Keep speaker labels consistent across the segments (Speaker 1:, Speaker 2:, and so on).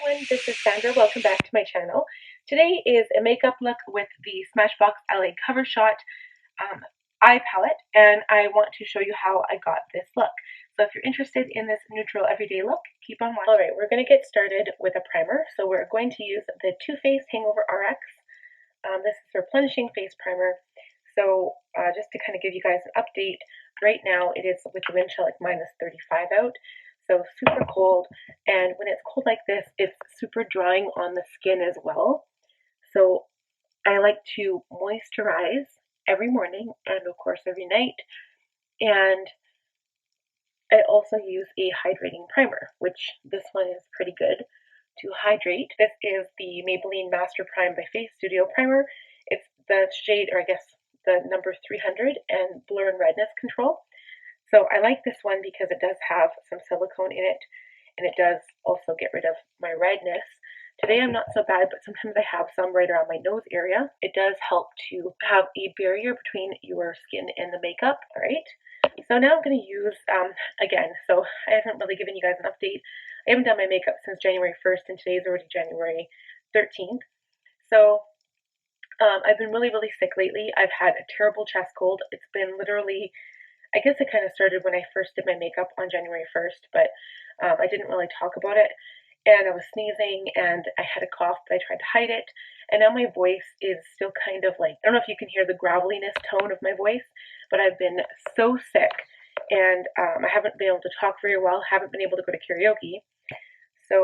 Speaker 1: everyone, this is Sandra. Welcome back to my channel. Today is a makeup look with the Smashbox L.A. Covershot eye palette, and I want to show you how I got this look. So if you're interested in this neutral everyday look, keep on watching. Alright, we're going to get started with a primer. So we're going to use the Too Faced Hangover RX. This is Replenishing Face Primer. So just to kind of give you guys an update, right now it is with the wind chill like minus 35 out. So super cold, and when it's cold like this, it's super drying on the skin as well. So I like to moisturize every morning and of course every night, and I also use a hydrating primer, which this one is pretty good to hydrate. This is the Maybelline Master Prime by Face Studio Primer. It's the shade, or I guess the number 300, and Blur and Redness Control. So I like this one because it does have some silicone in it, and it does also get rid of my redness. Today I'm not so bad, but sometimes I have some right around my nose area. It does help to have a barrier between your skin and the makeup. All right. So now I'm going to use, again, so I haven't really given you guys an update. I haven't done my makeup since January 1st, and today is already January 13th. So I've been really sick lately. I've had a terrible chest cold. It's been literally, I guess it kind of started when I first did my makeup on January 1st, but I didn't really talk about it. And I was sneezing and I had a cough, but I tried to hide it. And now my voice is still kind of like, I don't know if you can hear the graveliness tone of my voice, but I've been so sick, and I haven't been able to talk very well, haven't been able to go to karaoke. So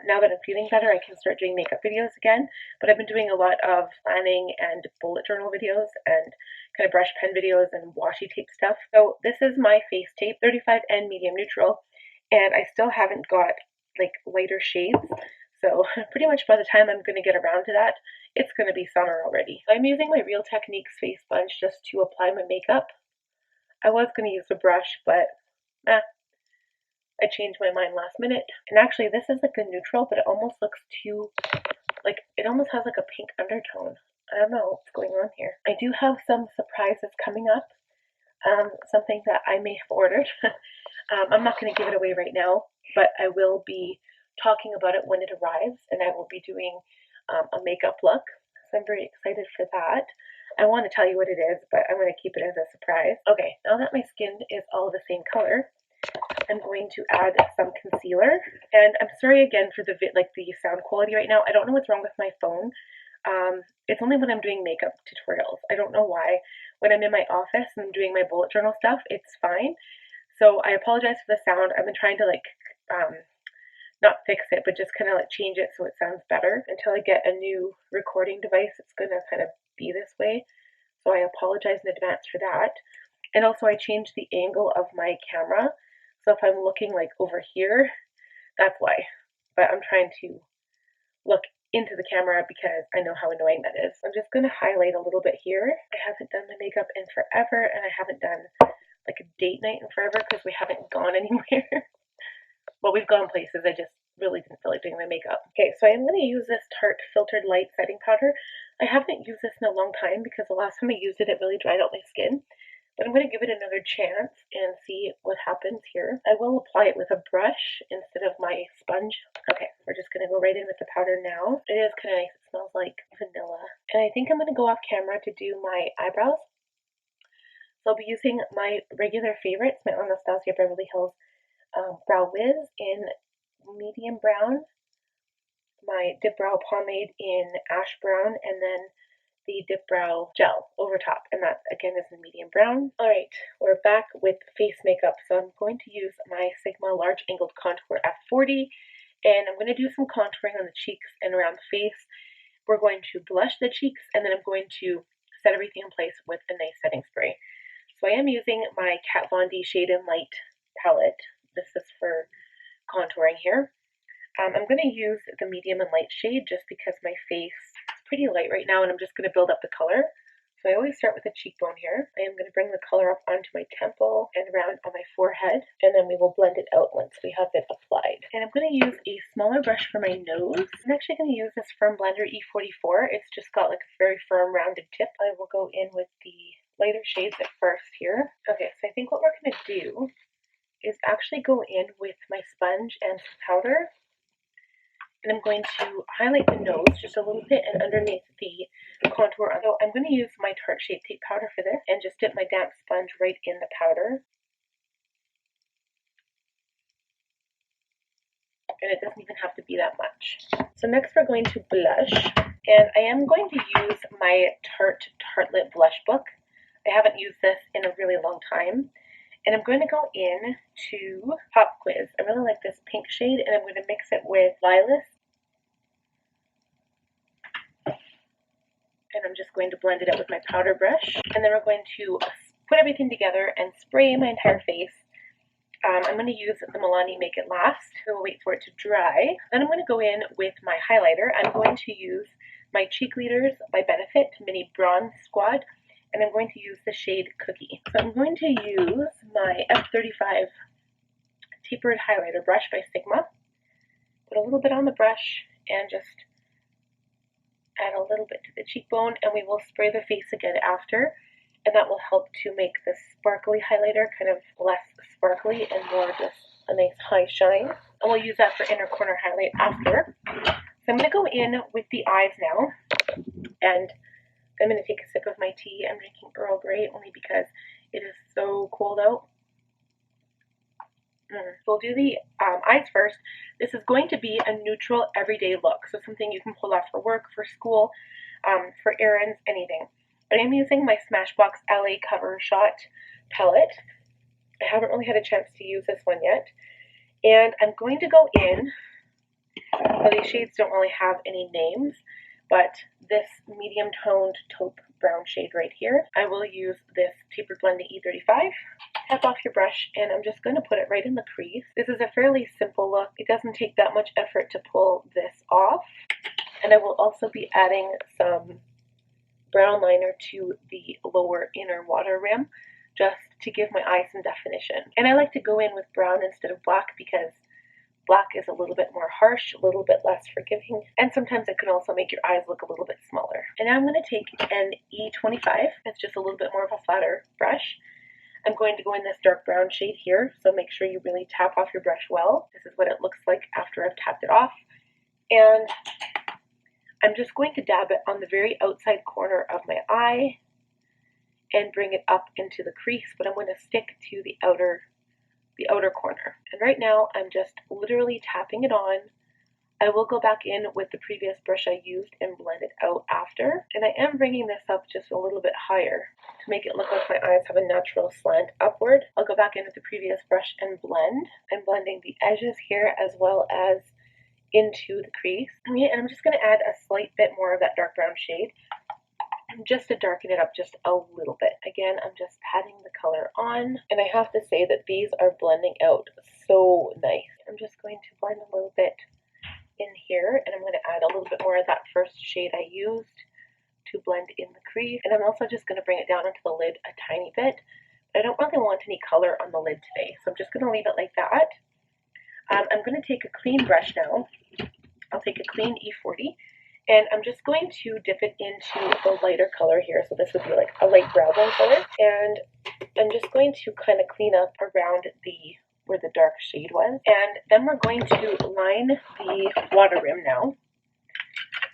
Speaker 1: now that I'm feeling better, I can start doing makeup videos again. But I've been doing a lot of planning and bullet journal videos and kind of brush pen videos and washi tape stuff. So this is my face tape, 35N medium neutral, and I still haven't got like lighter shades. So pretty much by the time I'm going to get around to that, it's going to be summer already. I'm using my Real Techniques face sponge just to apply my makeup. I was going to use a brush, but I changed my mind last minute. And actually this is like a neutral, but it almost looks too, like, it almost has like a pink undertone. I don't know what's going on here. I do have some surprises coming up. Something that I may have ordered. I'm not going to give it away right now, but I will be talking about it when it arrives, and I will be doing a makeup look. So I'm very excited for that. I want to tell you what it is, but I'm going to keep it as a surprise. Okay, now that my skin is all the same color, I'm going to add some concealer. And I'm sorry again for the sound quality right now. I don't know what's wrong with my phone. It's only when I'm doing makeup tutorials. I don't know why. When I'm in my office and I'm doing my bullet journal stuff, it's fine. So I apologize for the sound. I've been trying to not fix it, but just kind of like change it so it sounds better. Until I get a new recording device, it's going to kind of be this way. So I apologize in advance for that. And also I changed the angle of my camera. So if I'm looking like over here, that's why. But I'm trying to look into the camera because I know how annoying that is. I'm just going to highlight a little bit here. I haven't done my makeup in forever, and I haven't done like a date night in forever because we haven't gone anywhere. Well, we've gone places. I just really didn't feel like doing my makeup. Okay, so I'm going to use this Tarte Filtered Light Setting Powder. I haven't used this in a long time because the last time I used it, it really dried out my skin. But I'm going to give it another chance and see what happens here. I will apply it with a brush instead of my sponge. Okay, we're just going to go right in with the powder now. It is kind of nice. It smells like vanilla. And I think I'm going to go off camera to do my eyebrows. So I'll be using my regular favorites, my Anastasia Beverly Hills Brow Whiz in medium brown, my Dip Brow Pomade in ash brown, and then the Dip Brow Gel over top, and that again is in medium brown. Alright, we're back with face makeup. So I'm going to use my Sigma Large Angled Contour F40, and I'm going to do some contouring on the cheeks and around the face. We're going to blush the cheeks, and then I'm going to set everything in place with a nice setting spray. So I am using my Kat Von D Shade and Light palette. This is for contouring here. I'm going to use the medium and light shade just because my face is pretty light right now, and I'm just going to build up the color. So I always start with the cheekbone here. I am going to bring the color up onto my temple and around on my forehead, and then we will blend it out once we have it applied. And I'm going to use a smaller brush for my nose. I'm actually going to use this Firm Blender E44. It's just got like a very firm rounded tip. I will go in with the lighter shades at first here. Okay, so I think what we're going to do is actually go in with my sponge and some powder. And I'm going to highlight the nose just a little bit and underneath the contour. So I'm going to use my Tarte Shape Tape powder for this and just dip my damp sponge right in the powder. And it doesn't even have to be that much. So next we're going to blush. And I am going to use my Tarte Tartlette blush book. I haven't used this in a really long time. And I'm going to go in to Pop Quiz. I really like this pink shade, and I'm going to mix it with Lilas. And I'm just going to blend it out with my powder brush. And then we're going to put everything together and spray my entire face. I'm going to use the Milani Make It Last. We'll wait for it to dry. Then I'm going to go in with my highlighter. I'm going to use my Cheekleaders by Benefit Mini Bronze Squad. And I'm going to use the shade Cookie. So I'm going to use my F35 tapered highlighter brush by Sigma. Put a little bit on the brush and just add a little bit to the cheekbone, and we will spray the face again after, and that will help to make the sparkly highlighter kind of less sparkly and more just a nice high shine. And we'll use that for inner corner highlight after. So I'm going to go in with the eyes now, and I'm going to take a sip of my tea. I'm drinking Earl Grey only because it is so cold out. So we'll do the eyes first. This is going to be a neutral everyday look, so something you can pull off for work, for school, for errands, anything. I am using my Smashbox L.A. Covershot palette. I haven't really had a chance to use this one yet. And I'm going to go in, so these shades don't really have any names, but this medium toned taupe brown shade right here, I will use this tapered blending E35. Tap off your brush, and I'm just going to put it right in the crease. This is a fairly simple look. It doesn't take that much effort to pull this off. And I will also be adding some brown liner to the lower inner water rim, just to give my eye some definition. And I like to go in with brown instead of black because black is a little bit more harsh, a little bit less forgiving, and sometimes it can also make your eyes look a little bit smaller. And now I'm going to take an E25. It's just a little bit more of a flatter brush. I'm going to go in this dark brown shade here, so make sure you really tap off your brush well. This is what it looks like after I've tapped it off. And I'm just going to dab it on the very outside corner of my eye and bring it up into the crease, but I'm going to stick to the outer corner. And right now I'm just literally tapping it on. I will go back in with the previous brush I used and blend it out after. And I am bringing this up just a little bit higher to make it look like my eyes have a natural slant upward. I'll go back in with the previous brush and blend. I'm blending the edges here as well as into the crease. And I'm just going to add a slight bit more of that dark brown shade just to darken it up just a little bit. Again, I'm just patting the color on, and I have to say that these are blending out so nice. I'm just going to blend a little bit in here, and I'm going to add a little bit more of that first shade I used to blend in the crease. And I'm also just going to bring it down onto the lid a tiny bit. I don't really want any color on the lid today, so I'm just going to leave it like that. I'm going to take a clean brush now. I'll take a clean E40, and I'm just going to dip it into the lighter color here. So this would be like a light brown color. And I'm just going to kind of clean up around where the dark shade was. And then we're going to line the water rim now.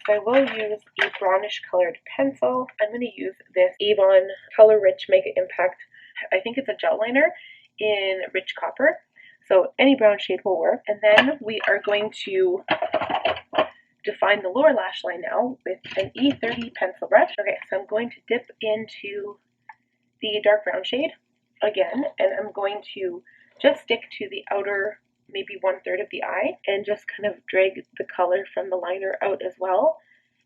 Speaker 1: So I will use a brownish colored pencil. I'm going to use this Avon Color Rich Mega Impact. I think it's a gel liner in Rich Copper. So any brown shade will work. And then we are going to define the lower lash line now with an E30 pencil brush. Okay, so I'm going to dip into the dark brown shade again, and I'm going to just stick to the outer, maybe 1/3 of the eye, and just kind of drag the color from the liner out as well,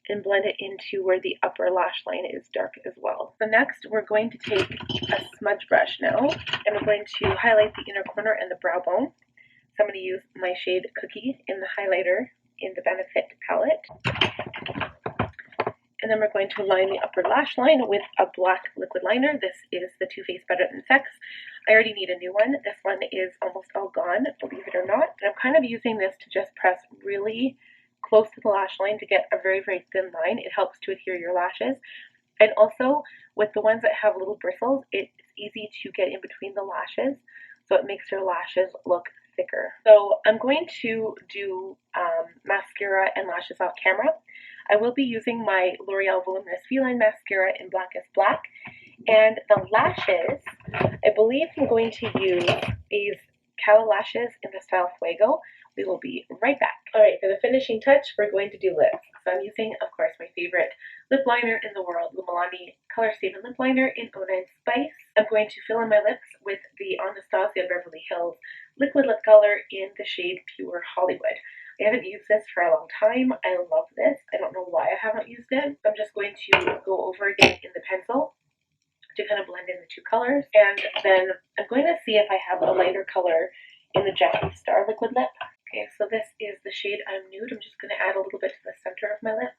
Speaker 1: and blend it into where the upper lash line is dark as well. So next, we're going to take a smudge brush now, and I'm going to highlight the inner corner and the brow bone. So I'm going to use my shade Cookie in the highlighter in the Benefit palette. And then we're going to line the upper lash line with a black liquid liner. This is the Too Faced Better Than Sex. I already need a new one. This one is almost all gone, believe it or not. And I'm kind of using this to just press really close to the lash line to get a very, very thin line. It helps to adhere your lashes. And also, with the ones that have little bristles, it's easy to get in between the lashes. So it makes your lashes look thicker. So I'm going to do mascara and lashes off camera. I will be using my L'Oreal Voluminous Feline Mascara in Blackest Black. And the lashes, I believe I'm going to use these Cala lashes in the style Fuego. We will be right back. Alright, for the finishing touch, we're going to do lips. So I'm using, of course, my favorite lip liner in the world, the Milani Color Statement Lip Liner in Oda and Spice. I'm going to fill in my lips with the Anastasia Beverly Hills Liquid Lip Color in the shade Pure Hollywood. I haven't used this for a long time. I love this. I don't know why I haven't used it. I'm just going to go over again in the pencil to kind of blend in the two colors. And then I'm going to see if I have a lighter color in the Jackie Star liquid lip. Okay, so this is the shade I'm Nude. I'm just going to add a little bit to the center of my lip.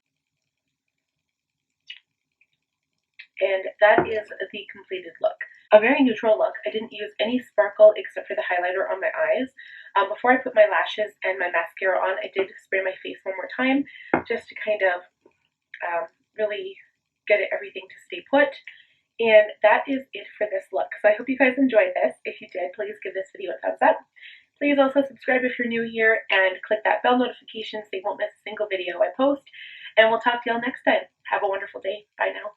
Speaker 1: And that is the completed look. A very neutral look. I didn't use any sparkle except for the highlighter on my eyes. Before I put my lashes and my mascara on, I did spray my face one more time just to kind of really get everything to stay put. And that is it for this look. So I hope you guys enjoyed this. If you did, please give this video a thumbs up. Please also subscribe if you're new here and click that bell notification so you won't miss a single video I post. And we'll talk to y'all next time. Have a wonderful day. Bye now.